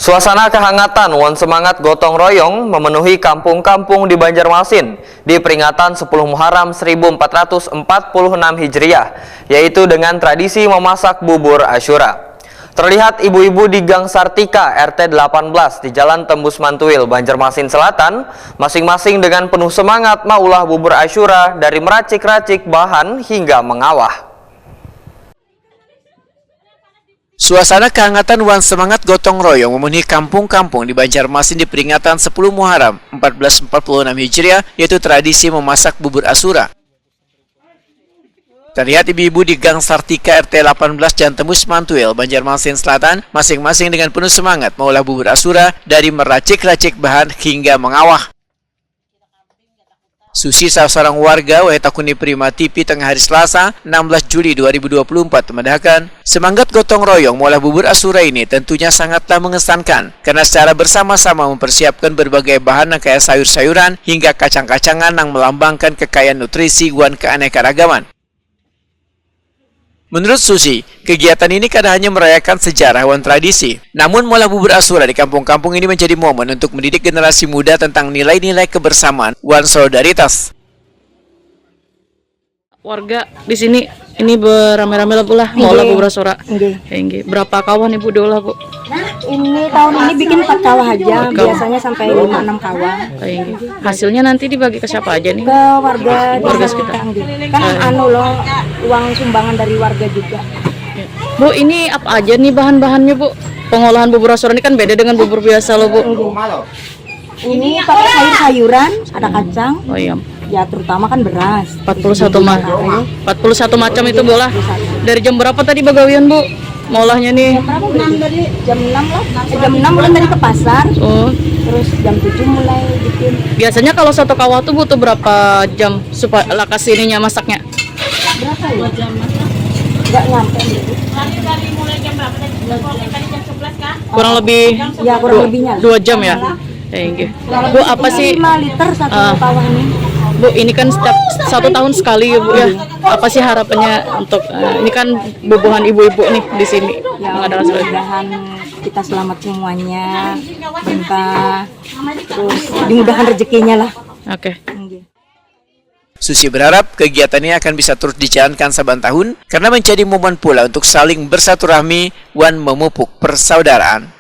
Suasana kehangatan wan semangat gotong royong memenuhi kampung-kampung di Banjarmasin di peringatan 10 Muharram 1446 Hijriah, yaitu dengan tradisi memasak bubur Asyura. Terlihat ibu-ibu di Gang Sartika RT 18 di Jalan Tembus Mantuil, Banjarmasin Selatan, masing-masing dengan penuh semangat maulah bubur Asyura dari meracik-racik bahan hingga mengawah. Suasana kehangatan wan semangat gotong royong memenuhi kampung-kampung di Banjarmasin di peringatan 10 Muharram 1446 Hijriah, yaitu tradisi memasak bubur Asyura. Terlihat ibu-ibu di Gang Sartika RT 18 Jalan Tembus Mantuil, Banjarmasin Selatan, masing-masing dengan penuh semangat mengolah bubur Asyura dari meracik-racik bahan hingga mengawah. Susi, salah seorang warga Waitakuni Prima TV tengah hari Selasa 16 Juli 2024 menambahkan, semangat gotong royong mengolah bubur Asyura ini tentunya sangatlah mengesankan karena secara bersama-sama mempersiapkan berbagai bahan kayak sayur-sayuran hingga kacang-kacangan yang melambangkan kekayaan nutrisi wan keanekaragaman. Menurut Susi, kegiatan ini kadang hanya merayakan sejarah wan tradisi. Namun mengolah bubur Asyura di kampung-kampung ini menjadi momen untuk mendidik generasi muda tentang nilai-nilai kebersamaan wan solidaritas. Warga di sini ini beramai-ramai lah pula mengolah bubur Asyura. Berapa kawan Ibu diolah, Bu? Ini tahun ini bikin 4 kawah aja, biasanya sampai 5-6 kawah. Hasilnya nanti dibagi ke siapa aja nih? Ke warga sekitar. Kan uang sumbangan dari warga juga. Bu, ini apa aja nih bahan-bahannya, Bu? Pengolahan bubur Asyura ini kan beda dengan bubur biasa loh, Bu. Ini pakai sayur-sayuran, ada kacang. Oh iya. Ya terutama kan beras. 41 macam itu bola. Dari jam berapa tadi bagawian, Bu? Molahnya nih. Jam 6 lah. Jam 6 mulai tadi ke pasar. Oh. Terus jam 7 mulai bikin. Biasanya kalau satu kawah tuh butuh berapa jam supaya lakas ininya masaknya? Berapa ya? Enggak nyampe gitu. Kurang lebih. Ya, kurang lebihnya. 2 jam ya. Bu, apa sih 5 liter satu kawah ini? Bu, ini kan setiap 1 tahun sekali ya, Bu ya. Apa sih harapannya untuk ini kan bubuhan ibu-ibu nih di sini? Ya, mudah-mudahan kita selamat semuanya, berkah, terus dimudahkan rezekinya lah. Oke. Susi berharap kegiatan ini akan bisa terus dijalankan saban tahun karena menjadi momen pula untuk saling bersilaturahmi wan memupuk persaudaraan.